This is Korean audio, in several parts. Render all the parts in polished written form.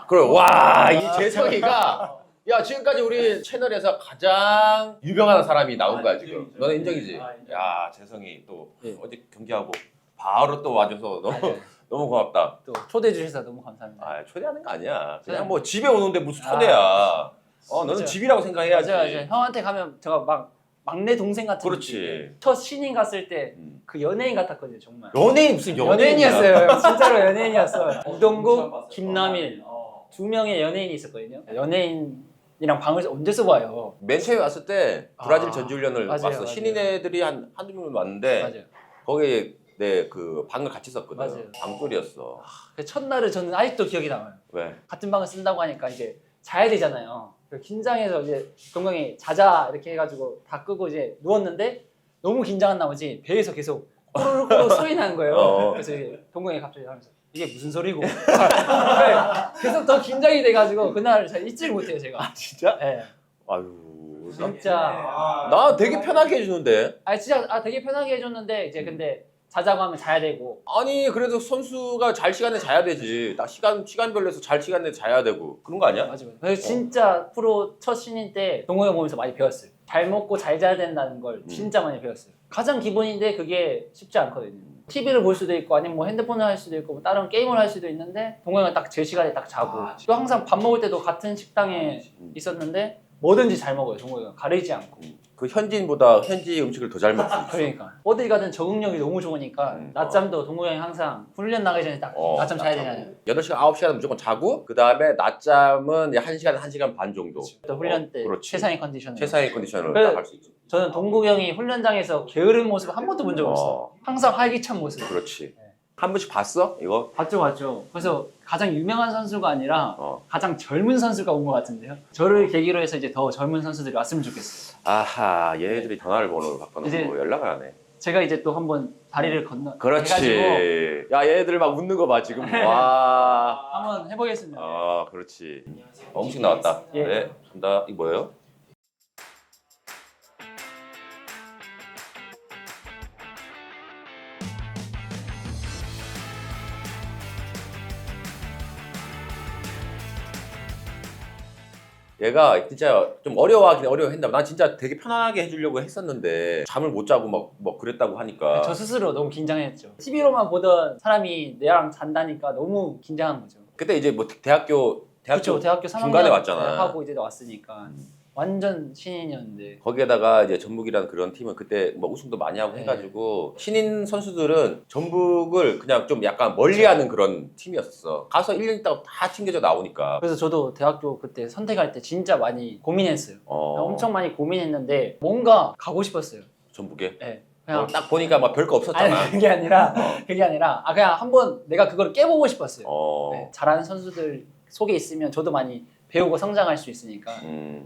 그래, 와, 이 재성이가 야 지금까지 우리 채널에서 가장 유명한 사람이 나온 거야 지금. 너는 인정이지? 야 재성이 또 어제 경기하고 바로 또 와줘서 너무 너무 고맙다. 또 초대해 주셔서 너무 감사합니다. 아 초대하는 거 아니야. 그냥 뭐 집에 오는데 무슨 초대야. 너는 진짜. 집이라고 생각해야지. 맞아요. 형한테 가면 제가 막 막내 동생 같은 그렇지. 느낌. 첫 신인 갔을 때 그 연예인 같았거든요, 정말. 연예인 무슨 연예인이야. 연예인이었어요. 진짜로 연예인이었어요. 이동국, 김남일 두 명의 연예인이 있었거든요. 연예인이랑 방을 언제 써봐요. 맨 처음에 왔을 때 브라질 전지훈련을 맞아요, 왔어. 맞아요. 신인 애들이 한두 명 왔는데 맞아요. 거기에 내 그 방을 같이 썼거든. 맞아요. 방돌이었어. 그 첫날을 저는 아직도 기억이 남아요. 왜? 같은 방을 쓴다고 하니까 이제 자야 되잖아요. 긴장해서 이제 동경이 자자 이렇게 해가지고 다 끄고 이제 누웠는데 너무 긴장한 나머지 배에서 계속 꼬르륵 소리 나는 거예요. 그래서 이제 동경이 갑자기 하면서 이게 무슨 소리고 계속 더 긴장이 돼가지고 그날 잘 잊지를 못해요 제가. 진짜? 네. 아유. 진짜. 나 되게 편하게 해주는데. 진짜 되게 편하게 해줬는데 이제 근데 자자고 하면 자야 되고. 아니 그래도 선수가 잘 시간에 자야 되지. 딱 시간별로 해서 잘 시간에 자야 되고 그런 거 아니야? 맞아요. 그래서 진짜 프로 첫 신인 때 동호회 보면서 많이 배웠어요. 잘 먹고 잘 자야 된다는 걸 진짜 많이 배웠어요. 가장 기본인데 그게 쉽지 않거든요. TV를 볼 수도 있고 아니면 뭐 핸드폰을 할 수도 있고 뭐 다른 게임을 할 수도 있는데 동호회가 딱 제 시간에 딱 자고 또 항상 밥 먹을 때도 같은 식당에 있었는데 뭐든지 잘 먹어요. 동호회가 가리지 않고. 그 현지인보다 현지 음식을 더 잘 먹지. 그러니까 어딜 가든 적응력이 너무 좋으니까 낮잠도 동호회 항상 훈련 나가기 전에 딱 낮잠 자야 되잖아요. 8시간 9시간은 무조건 자고 그 다음에 낮잠은 1시간 1시간 반 정도. 또 훈련 때 그렇지. 최상의 컨디션으로. 최상의 컨디션을 그래. 딱 할 수 있지. 저는 동국이 형이 훈련장에서 게으른 모습 한 번도 본 적 없어요. 항상 활기찬 모습. 그렇지. 한 번씩 봤어? 이거? 봤죠. 그래서 가장 유명한 선수가 아니라 어. 가장 젊은 선수가 온 것 같은데요. 저를 계기로 해서 이제 더 젊은 선수들이 왔으면 좋겠어요. 아하, 얘네들이 전화번호를 바꿔놓고 이제- 연락을 안 해. 제가 이제 또 한번 다리를 건너 해가지고 그렇지. 야, 얘네들 막 웃는 거 봐, 지금. 와. 한번 해보겠습니다. 그렇지. 음식 나왔다. 예. 네, 간다. 이거 뭐예요? 얘가 진짜 좀 어려워하긴 어려워했나 봐. 난 진짜 되게 편안하게 해주려고 했었는데 잠을 못 자고 막 뭐 그랬다고 하니까. 저 스스로 너무 긴장했죠. TV로만 보던 사람이 내랑 잔다니까 너무 긴장한 거죠. 그때 이제 뭐 대학교 그렇죠. 대학교 3학년 중간에 왔잖아. 하고 이제 왔으니까 완전 신인이었는데. 거기에다가 이제 전북이라는 그런 팀은 그때 뭐 우승도 많이 하고 네. 해가지고 신인 선수들은 전북을 그냥 좀 약간 멀리하는 그런 팀이었어. 가서 1년 있다가 다 튕겨져 나오니까. 그래서 저도 대학교 그때 선택할 때 진짜 많이 고민했어요. 엄청 많이 고민했는데 뭔가 가고 싶었어요. 전북에. 네. 그냥 딱 보니까 막 별거 없었잖아. 아니 그게 아니라 그냥 한번 내가 그걸 깨보고 싶었어요. 어. 네, 잘하는 선수들 속에 있으면 저도 많이 배우고 성장할 수 있으니까.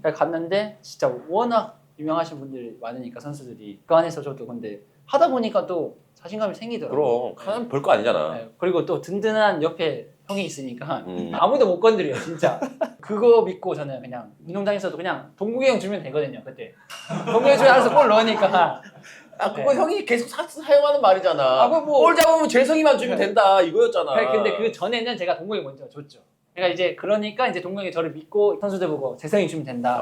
그래서 갔는데 진짜 워낙 유명하신 분들이 많으니까 선수들이 그 안에서 저도 근데 하다 보니까 또 자신감이 생기더라고요. 그럼 그냥 별거 아니잖아. 네, 그리고 또 든든한 옆에 형이 있으니까 음. 아무도 못 건드려요 진짜. 그거 믿고 저는 그냥 운동장에서도 그냥 동국이 형 주면 되거든요 그때. 동국이 형 주면 알아서 골 넣으니까. 그거 형이 계속 사용하는 말이잖아. 그거 뭐- 골 잡으면 재성이만 주면 된다 이거였잖아. 근데 그 전에는 제가 동국이 먼저 줬죠. 그러니까 이제 동국이 저를 믿고 선수들 보고 재성이 주면 된다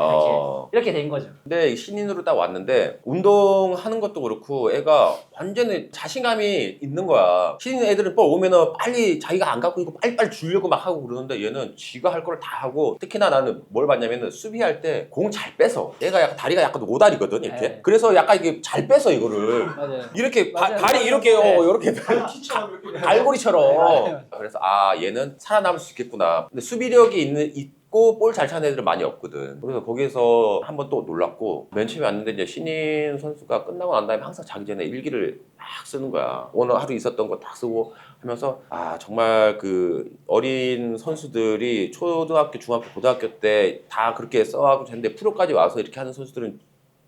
이렇게 된 거죠. 근데 신인으로 딱 왔는데 운동하는 것도 그렇고 애가 완전히 자신감이 있는 거야. 신인 애들은 볼 오면은 빨리 자기가 안 갖고 있고 빨리빨리 주려고 막 하고 그러는데 얘는 지가 할 거를 다 하고 특히나 나는 뭘 봤냐면은 수비할 때 공 잘 뺏어. 얘가 약간 다리가 약간 오다리거든 이렇게. 네. 그래서 약간 이게 잘 뺏어 이거를. 맞아요. 이렇게 맞아요. 다리 이렇게 네. 이렇게 키처럼 이렇게 갈고리처럼. 맞아요. 그래서 얘는 살아남을 수 있겠구나. 근데 수비력이 있고 볼 잘 차는 애들은 많이 없거든. 그래서 거기에서 한번 또 놀랐고 맨 처음에 왔는데 이제 신인 선수가 끝나고 난 다음에 항상 자기 전에 일기를 막 쓰는 거야. 오늘 하루 있었던 거 딱 쓰고 하면서 정말 그 어린 선수들이 초등학교, 중학교, 고등학교 때 다 그렇게 써하고 됐는데 프로까지 와서 이렇게 하는 선수들은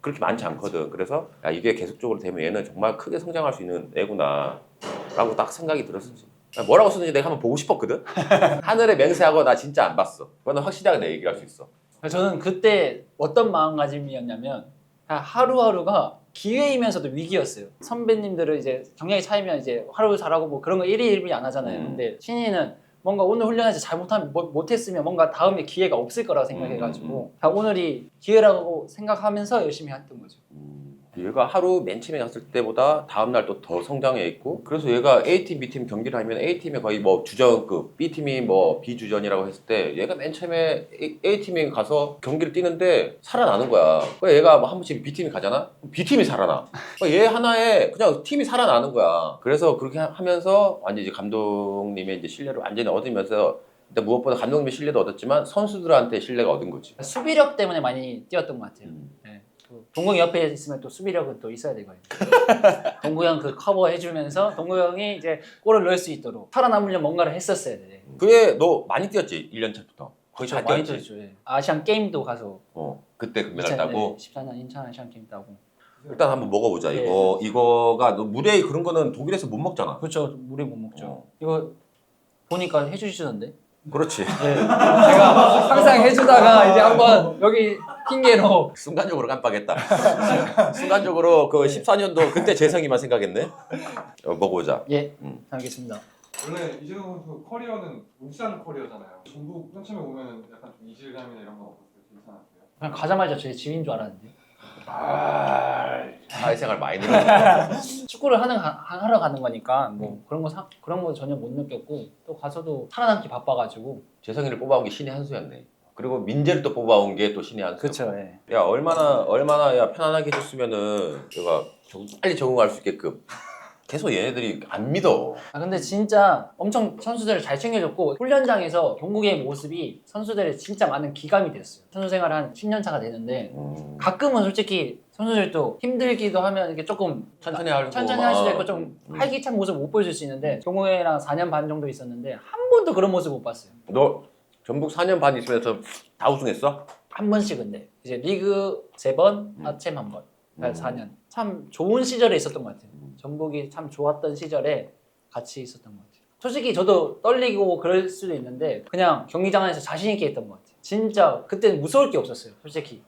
그렇게 많지 않거든. 그래서 이게 계속적으로 되면 얘는 정말 크게 성장할 수 있는 애구나 라고 딱 생각이 들었었지. 뭐라고 썼는지 내가 한번 보고 싶었거든. 하늘에 맹세하고 나 진짜 안 봤어. 그거는 확실하게 내 얘기를 할 수 있어. 저는 그때 어떤 마음가짐이었냐면 그냥 하루하루가 기회이면서도 위기였어요. 선배님들은 이제 경력이 차이면 이제 하루 잘하고 뭐 그런 거 일희일비 안 하잖아요. 근데 신인은 뭔가 오늘 훈련에서 잘못하면 못했으면 뭔가 다음에 기회가 없을 거라고 생각해가지고 그냥 오늘이 기회라고 생각하면서 열심히 했던 거죠. 얘가 하루 맨 처음에 갔을 때보다 다음날 또 더 성장해 있고 그래서 얘가 A팀, B팀 경기를 하면 A팀이 거의 뭐 주전급, B팀이 뭐 B주전이라고 했을 때 얘가 맨 처음에 A팀에 가서 경기를 뛰는데 살아나는 거야. 그러니까 얘가 뭐 한 번씩 B팀이 가잖아? B팀이 살아나. 그러니까 얘 하나에 그냥 팀이 살아나는 거야. 그래서 그렇게 하면서 완전 이제 감독님의 이제 신뢰를 완전히 얻으면서 일단 무엇보다 감독님의 신뢰도 얻었지만 선수들한테 신뢰가 얻은 거지. 수비력 때문에 많이 뛰었던 것 같아요. 네. 동국이 옆에 있으면 또 수비력은 또 있어야 되거든요. 동국이 형 그 커버 해주면서 동국이 형이 이제 골을 넣을 수 있도록 살아남으려면 뭔가를 했었어야 돼. 그게 너 많이 뛰었지? 1년 차부터. 거의 다 많이 뛰었지? 뛰었죠. 예. 아시안 게임도 가서 그때 금메달 따고 14년 인천 아시안 게임 따고. 일단 한번 먹어보자. 네. 이거가 너 물에 그런 거는 독일에서 못 먹잖아. 그렇죠. 물에 못 먹죠. 이거 보니까 해주시던데. 그렇지. 네. 제가 항상 해주다가 이제 한번 여기 핑계로 순간적으로 깜빡했다. 순간적으로 그 14년도 그때 재성이만 생각했네. 먹어보자. 예, 알겠습니다. 원래 이재동 선수 커리어는 울산 커리어잖아요. 전북 현침에 보면 약간 좀 이질감이나 이런 거 없었어요? 괜찮았어요? 그냥 가자마자 제 집인 줄 알았는데. 사회생활 많이 늘었네. 축구를 하러 가는 거니까 뭐 그런 거 전혀 못 느꼈고 또 가서도 살아남기 바빠가지고. 재성이를 뽑아온 게 신의 한 수였네. 그리고 민재를 또 뽑아온 게 또 신의 한 수. 그렇죠. 예. 야 얼마나 야 편안하게 해줬으면은 얘가 빨리 적응할 수 있게끔. 계속 얘네들이 안 믿어. 아 근데 진짜 엄청 선수들을 잘 챙겨줬고 훈련장에서 동국의 모습이 선수들의 진짜 많은 기감이 됐어요. 선수 생활 한 10년 차가 되는데 가끔은 솔직히 선수들도 힘들기도 하면 이게 조금 천천히 할 수도 있고 좀 활기찬 모습 못 보여줄 수 있는데 동국이랑 4년 반 정도 있었는데 한 번도 그런 모습 못 봤어요. 너 전북 4년 반 있으면서 다 우승했어? 한 번씩 근데 이제 리그 3번, 아챔 1번. 4년. 참 좋은 시절에 있었던 것 같아요. 전북이 참 좋았던 시절에 같이 있었던 것 같아요. 솔직히 저도 떨리고 그럴 수도 있는데 그냥 경기장 안에서 자신 있게 했던 것 같아요. 진짜 그때는 무서울 게 없었어요. 솔직히.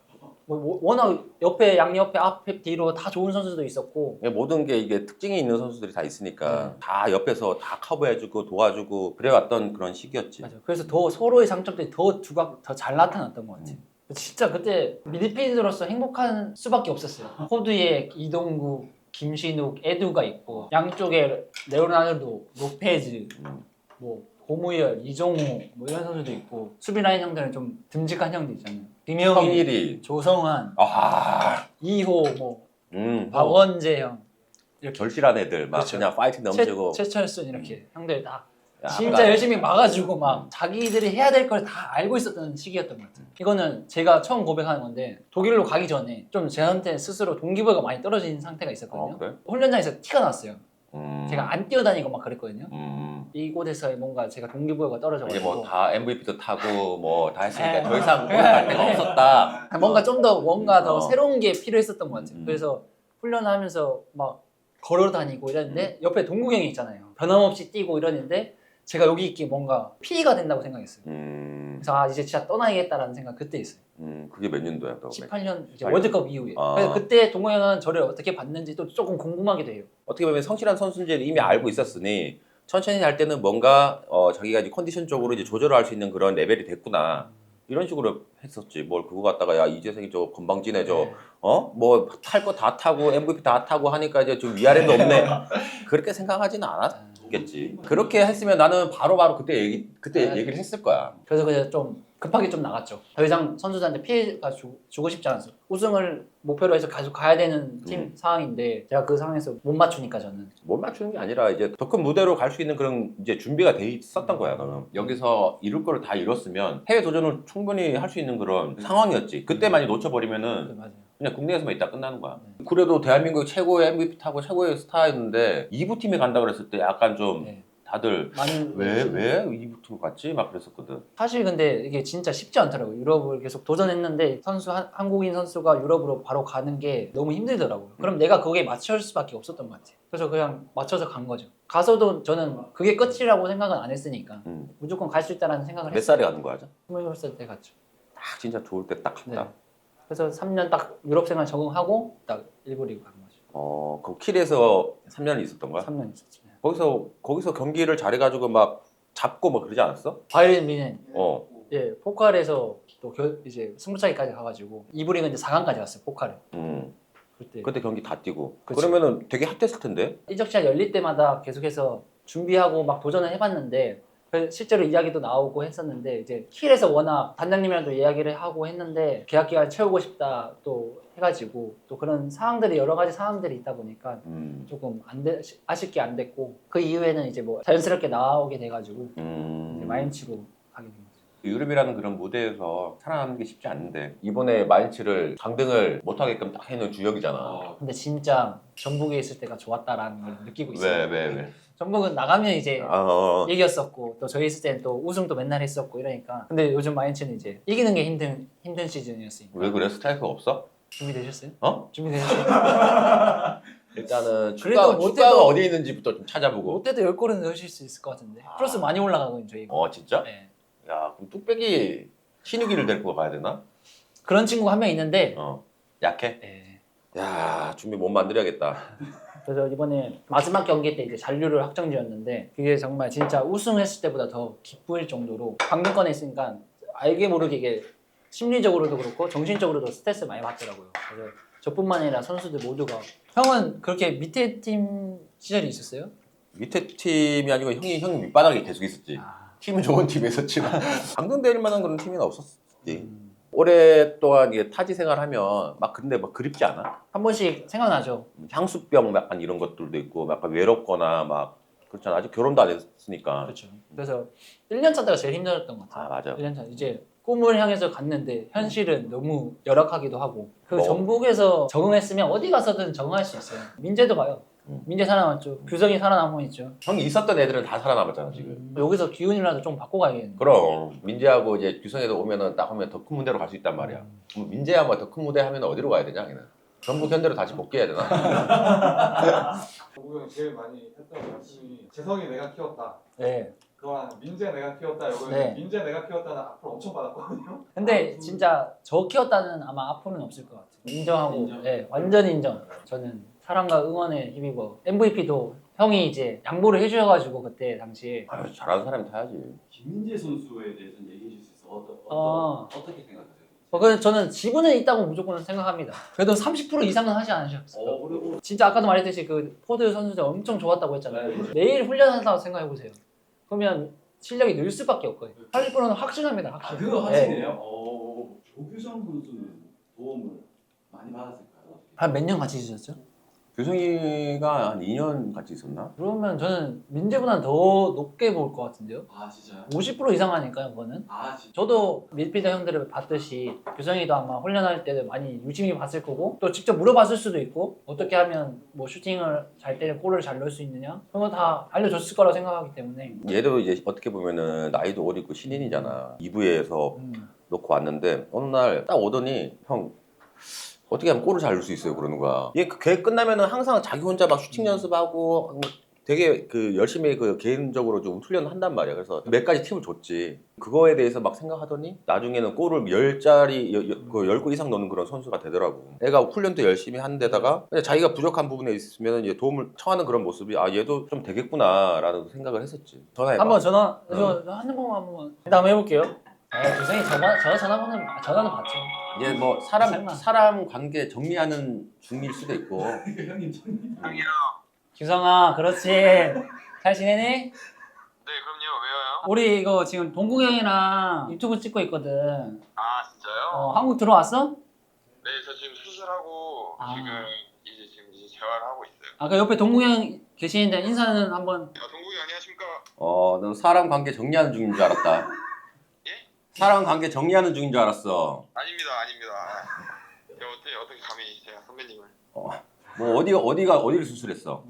워낙 옆에 양옆에 앞에 뒤로 다 좋은 선수도 있었고 모든 게 이게 특징이 있는 선수들이 다 있으니까 다 옆에서 다 커버해주고 도와주고 그래왔던 그런 시기였지. 맞아요. 그래서 더 서로의 장점들이 더 잘 나타났던 것 같아요. 진짜 그때 미드필더로서 행복한 수밖에 없었어요. 호두에 이동국, 김신욱, 에두가 있고 양쪽에 레오나르도, 로페즈, 뭐 고무열, 이종호 뭐 이런 선수도 있고 수비 라인 형들은 좀 듬직한 형들 있잖아요. 김영희, 성일이, 조성환, 이호, 뭐 박원재 형 이렇게 절실한 애들 막 그렇죠. 그냥 파이팅 넘치고 최철순 이렇게 형들 다 야, 진짜 열심히 막아주고 막 자기들이 해야 될 걸 다 알고 있었던 시기였던 것 같아요. 이거는 제가 처음 고백하는 건데 독일로 가기 전에 좀 저한테 스스로 동기부여가 많이 떨어진 상태가 있었거든요. 그래? 훈련장에서 티가 났어요. 제가 안 뛰어다니고 막 그랬거든요. 이곳에서의 뭔가 제가 동기부여가 이제 떨어져가지고 뭐 다 MVP도 타고 뭐 다 했으니까 더 이상 갈 데가 없었다. 뭔가 좀 더 뭔가 더 새로운 게 필요했었던 것 같아요. 그래서 훈련하면서 막 걸어 다니고 이랬는데 옆에 동국이 형이 있잖아요. 변함없이 뛰고 이러는데 제가 여기 있기 뭔가 피해가 된다고 생각했어요. 그래서 이제 진짜 떠나야겠다라는 생각 그때 있어요. 그게 몇 년도야? 너? 18년 이제 18년. 월드컵 이후에. 그래서 그때 동국이 형은 저를 어떻게 봤는지 또 조금 궁금하기도 해요. 어떻게 보면 성실한 선수인지를 이미 알고 있었으니 천천히 할 때는 뭔가 자기가 이제 컨디션적으로 이제 조절을 할 수 있는 그런 레벨이 됐구나. 이런 식으로 했었지. 뭘 그거 갖다가 야 이재성이 저 건방지네 뭐 탈 거 다 타고 MVP 다 타고 하니까 이제 좀 위아래도 없네. 그렇게 생각하지는 않았겠지. 그렇게 했으면 나는 바로바로 그때 얘기를 했을 거야. 그래서 그냥 좀 급하게 좀 나갔죠. 더 이상 선수들한테 피해가 주고 싶지 않았어요. 우승을 목표로 해서 계속 가야 되는 팀 상황인데 제가 그 상황에서 못 맞추니까 저는 못 맞추는 게 아니라 이제 더 큰 무대로 갈 수 있는 그런 이제 준비가 돼 있었던 거야. 너는 여기서 이룰 거를 다 이뤘으면 해외 도전을 충분히 할 수 있는 그런 상황이었지. 그때 많이 놓쳐버리면은 맞아요. 그냥 국내에서만 있다 끝나는 거야. 그래도 대한민국 최고의 MVP 타고 최고의 스타였는데 2부 팀에 간다 그랬을 때 약간 좀 다들 왜 2부 팀 갔지? 막 그랬었거든. 사실 근데 이게 진짜 쉽지 않더라고요. 유럽을 계속 도전했는데 한국인 선수가 유럽으로 바로 가는 게 너무 힘들더라고요. 그럼 내가 거기에 맞출 수밖에 없었던 것 같아요. 그래서 그냥 맞춰서 간 거죠. 가서도 저는 그게 끝이라고 생각은 안 했으니까 무조건 갈 수 있다는 생각을 몇 했어요. 살에 가는 거야? 28살 때 갔죠. 딱 진짜 좋을 때 딱 갔다. 네. 그래서 3년 딱 유럽 생활 적응하고 딱 일부 리그 간 거죠. 그럼 킬에서 3년을 있었던 거야? 3년 있었죠. 거기서 경기를 잘해가지고 막 잡고 뭐 그러지 않았어? 바이에른 뮌헨 어. 예 포칼에서 또 이제 승부차기까지 가가지고 2부리그 이제 4강까지 갔어요 포칼을. 그때 그때 경기 다 뛰고. 그치. 그러면은 되게 핫했을 텐데. 이적시장 열릴 때마다 계속해서 준비하고 막 도전을 해봤는데 실제로 이야기도 나오고 했었는데 이제 킬에서 워낙 단장님이랑도 이야기를 하고 했는데 계약 기간 채우고 싶다 또 해가지고 또 그런 상황들이 여러 가지 상황들이 있다 보니까 조금 아쉽게 안 됐고 그 이후에는 이제 뭐 자연스럽게 나오게 돼가지고 이제 마인츠로 가게 된 거죠. 유럽이라는 그런 무대에서 살아남는 게 쉽지 않은데 이번에 마인츠를 강등을 못하게끔 딱 해놓은 주역이잖아. 근데 진짜 전북에 있을 때가 좋았다라는 걸 느끼고 있어요. 왜? 전북은 나가면 이제 어. 이겼었고 또 저희 있을 때는 또 우승도 맨날 했었고 이러니까 근데 요즘 마인츠는 이제 이기는 게 힘든 시즌이었으니까. 왜 그래? 스트라이크가 없어? 준비되셨어요? 어? 준비되셨어요? 일단은 그래도 축가가 롯데도- 어디 있는지부터 좀 찾아보고. 롯데도 10골은 넣으실 수 있을 것 같은데 플러스 많이 올라가거든요 저희가. 진짜? 네. 야 그럼 뚝배기 신우기를 데리고 가야 되나? 그런 친구가 한 명 있는데 약해? 네. 야 준비 못 만들어야겠다. 그래서 이번에 마지막 경기 때 이제 잔류를 확정지었는데 그게 정말 진짜 우승했을 때보다 더 기쁠 정도로 강등권에 있으니까 알게 모르게 이게 심리적으로도 그렇고 정신적으로도 스트레스 많이 받더라고요. 그래서 저뿐만 아니라 선수들 모두가. 형은 그렇게 밑에 팀 시절이 있었어요? 밑에 팀이 아니고 형이 밑바닥에 계속 있었지. 팀은 좋은 팀에 있었지만 강등될 만한 그런 팀은 없었지. 오랫동안 이게 타지 생활하면 막 근데 막 그립지 않아? 한 번씩 생각나죠. 향수병 약간 이런 것들도 있고 약간 외롭거나 막 그렇잖아. 아직 결혼도 안 했으니까. 그렇죠. 그래서 1년 차 때가 제일 힘들었던 것 같아요. 맞아. 1년 차 이제 꿈을 향해서 갔는데 현실은 너무 열악하기도 하고 그 뭐. 전북에서 적응했으면 어디 가서든 적응할 수 있어요. 민재도 가요. 민재 살아남았죠. 규성이 살아남고 있죠. 형이 있었던 애들은 다 살아남았잖아 지금. 여기서 기운이라도 좀 바꿔 가야겠네. 그럼 민재하고 이제 규성이도 오면은 딱 하면 더 큰 무대로 갈 수 있단 말이야. 그럼 민재야 뭐 더 큰 무대 하면 어디로 가야 되냐 걔는? 전북 현대로 다시 복귀해야 되나? 정국 형이 제일 많이 했던 말씀이 재성이 내가 키웠다. 네. 그거랑 민재 내가 키웠다. 이거는 네. 민재 내가 키웠다는 앞으로 엄청 받았거든요. 근데 진짜 저 키웠다는 아마 앞으로는 없을 것 같아요. 인정하고, 인정. 네, 완전 인정. 저는 사랑과 응원에 힘입어. MVP도 형이 이제 양보를 해주셔가지고 그때 당시에 아유, 잘하는 사람이 타야지. 김민재 선수에 대해서는 얘기해 줄 수 있어? 어떻게 생각하세요? 그래서 저는 지분은 있다고 무조건 생각합니다. 그래도 30% 이상은 하지 않으셨을까? 그리고 진짜 아까도 말했듯이 그 포드 선수들 엄청 좋았다고 했잖아요. 네. 매일 훈련한다고 생각해보세요. 그러면 실력이 늘 수밖에 없거든요. 80%는 확신합니다. 확신. 그거 네. 하시네요. 조규성 선수는 도움을 많이 받았을까요? 한 몇 년 같이 있으셨죠? 규성이가 한 2년 같이 있었나? 그러면 저는 민재보다는 더 높게 볼 것 같은데요? 아 진짜요? 50% 이상 하니까요, 그거는. 아 진짜. 저도 밀피더 형들을 봤듯이 규성이도 아마 훈련할 때도 많이 유심히 봤을 거고 또 직접 물어봤을 수도 있고 어떻게 하면 뭐 슈팅을 잘 때려 골을 잘 넣을 수 있느냐 그런 거 다 알려줬을 거라고 생각하기 때문에 얘도 이제 어떻게 보면은 나이도 어리고 신인이잖아. 2부에서 놓고 왔는데 어느 날 딱 오더니 형 어떻게 하면 골을 잘 넣을 수 있어요 그러는 거야. 얘 계획 끝나면은 항상 자기 혼자 막 슈팅 연습하고 되게 그 열심히 그 개인적으로 좀 훈련을 한단 말이야. 그래서 몇 가지 팁을 줬지. 그거에 대해서 막 생각하더니 나중에는 골을 10자리, 10골 이상 넣는 그런 선수가 되더라고. 애가 훈련도 열심히 하는 데다가 그냥 자기가 부족한 부분에 있으면 이제 도움을 청하는 그런 모습이 아 얘도 좀 되겠구나라는 생각을 했었지. 전화해봐. 한번 전화 이거 하는 번만 한번 일단 한번 해볼게요. 규성이 전화는 받죠. 이제 뭐 설마. 사람 관계 정리하는 중일 수도 있고. 형님 전 규성아 그렇지 잘 지내니? 네, 그럼요. 왜요? 우리 이거 지금 동국 형이랑 유튜브 찍고 있거든. 아, 진짜요? 한국 들어왔어? 네, 저 지금 수술하고 아. 지금 이제 재활하고 있어요. 아까 옆에 동국 형 계시는데 인사는 한번. 동국이 안녕하십니까? 넌 사람 관계 정리하는 중인 줄 알았다. 예? 사람 관계 정리하는 중인 줄 알았어. 아닙니다. 제가 어떻게 감히 제가 선배님을? 뭐 어디를 수술했어?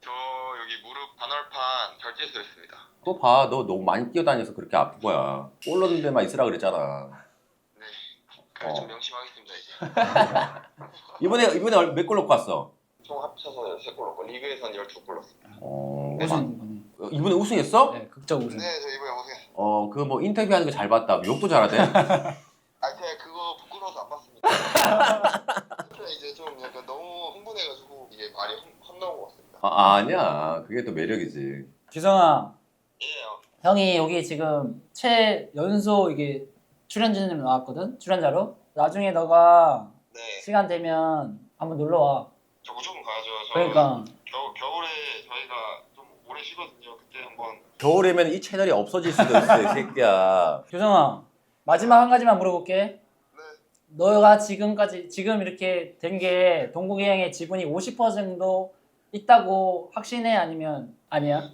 저 여기 무릎 반월판 결제술 했습니다. 또 봐, 너 너무 많이 뛰어다녀서 그렇게 아픈 거야. 골 넣는 데만 있으라 그랬잖아. 네, 그걸 좀 명심하겠습니다 이제. 이번에 몇 골 넣고 왔어? 총 합쳐서 3골 넣고 리그에선 12골 넣었습니다. 우승 이번에 우승했어? 네, 극적 우승. 네, 저 이번에 우승. 그 뭐 인터뷰하는 거 잘 봤다. 욕도 잘하대. 아, 제가 그거 부끄러워서 안 봤습니다. 이제 좀 약간 너무 흥분해가지고 이게 말이 헛나온 것 같습니다. 아니야. 그게 또 매력이지. 규성아, 예요. 형이 여기 지금 최연소 이게 출연진으로 나왔거든. 출연자로. 나중에 너가 네. 시간 되면 한번 놀러 와. 저 무조건 가야죠. 저 그러니까 겨울에 저희가 좀 오래 쉬거든요. 그때 한번. 겨울이면 이 채널이 없어질 수도 있어, 이 새끼야. 교정아 마지막 한 가지만 물어볼게. 네. 너가 지금까지 지금 이렇게 된 게 동국이 형의 지분이 50% 정도 있다고 확신해 아니면 아니야?